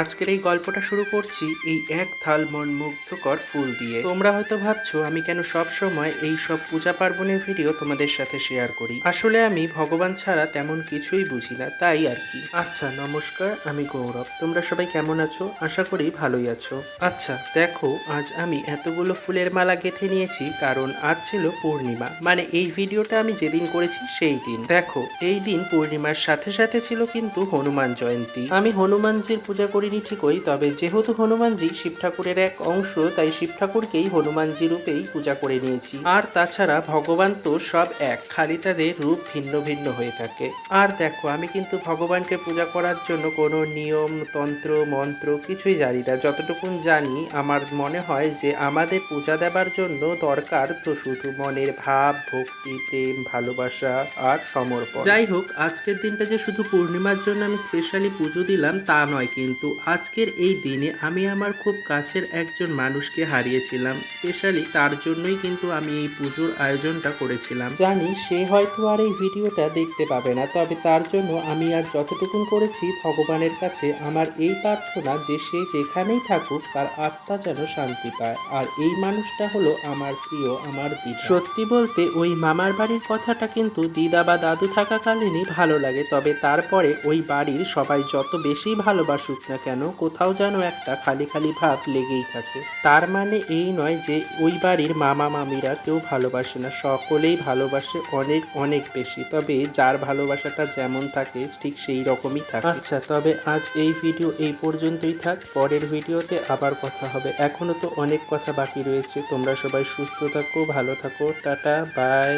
আজকের এই গল্পটা শুরু করছি এই এক থাল মনমুগ্ধকর ফুল দিয়ে। তোমরা হয়তো ভাবছো আমি কেন সব সময় এই সব পূজা পার্বণের ভিডিও তোমাদের সাথে শেয়ার করি। আসলে আমি ভগবান ছাড়া তেমন কিছুই বুঝি না, তাই আর কি। আচ্ছা, নমস্কার, আমি গৌরব। তোমরা সবাই কেমন আছো? আশা করি ভালোই আছো। আচ্ছা দেখো, আজ আমি এতগুলো ফুলের মালা গেঁথে নিয়েছি কারণ আজ ছিল পূর্ণিমা, মানে এই ভিডিওটা আমি যেদিন করেছি সেই দিন। দেখো, এই দিন পূর্ণিমার সাথে সাথে ছিল কিন্তু হনুমান জয়ন্তী। আমি হনুমানজির পূজা করিনি ঠিকই, তবে যেহেতু হনুমানজি শিব ঠাকুরের এক অংশ, তাই শিব ঠাকুরকেই হনুমানজি রূপেই পূজা করে নিয়েছি। আর তাছাড়া ভগবান তো সব এক, খালি তাদের রূপ ভিন্ন ভিন্ন হয়ে থাকে। আর দেখো, আমি কিন্তু ভগবানকে পূজা করার জন্য কোনো নিয়ম তন্ত্র মন্ত্র কিছুই জানি না। যতটুকুন জানি, আমার মনে হয় যে আমাদের পূজা দেবার জন্য দরকার তো শুধু মনের ভাব, ভক্তি, প্রেম, ভালোবাসা আর সমর্পণ। যাই হোক, আজকের দিনটা যে শুধু পূর্ণিমার জন্য আমি স্পেশালি পুজো দিলাম তা নয়, কিন্তু আজকের এই দিনে আমি আমার খুব কাছের একজন মানুষকে হারিয়েছিলাম। স্পেশালি তার জন্যই কিন্তু আমি এই পুজোর আয়োজনটা করেছিলাম। জানি সে হয়তো আর এই ভিডিওটা দেখতে পাবে না, তবে তার জন্য আমি আর যতটুকুন করেছি ভগবানের কাছে আমার এই প্রার্থনা যে সে যেখানেই থাকুক তার আত্মা যেন শান্তি পায়। আর এই মানুষটা হলো আমার প্রিয়, আমার দিদা। সত্যি বলতে ওই মামার বাড়ির কথাটা কিন্তু দিদা বা দাদু থাকাকালীনই ভালো লাগে, তবে তারপরে ওই বাড়ির সবাই যত বেশি ভালোবাসুক না কেন, কোথাও যেন একটা খালি খালি ভাব লেগেই থাকে। তার মানে এই নয় যে ওই বাড়ির মামা মামিরা কেউ ভালোবাসে না, সকলেই ভালোবাসে, অনেক অনেক বেশি। তবে যার ভালোবাসাটা যেমন থাকে ঠিক সেই রকমই থাকে। আচ্ছা, তবে আজ এই ভিডিও এই পর্যন্তই থাক। পরের ভিডিওতে আবার কথা হবে। এখনো তো অনেক কথা বাকি রয়েছে। তোমরা সবাই সুস্থ থাকো, ভালো থাকো, টাটা, বাই।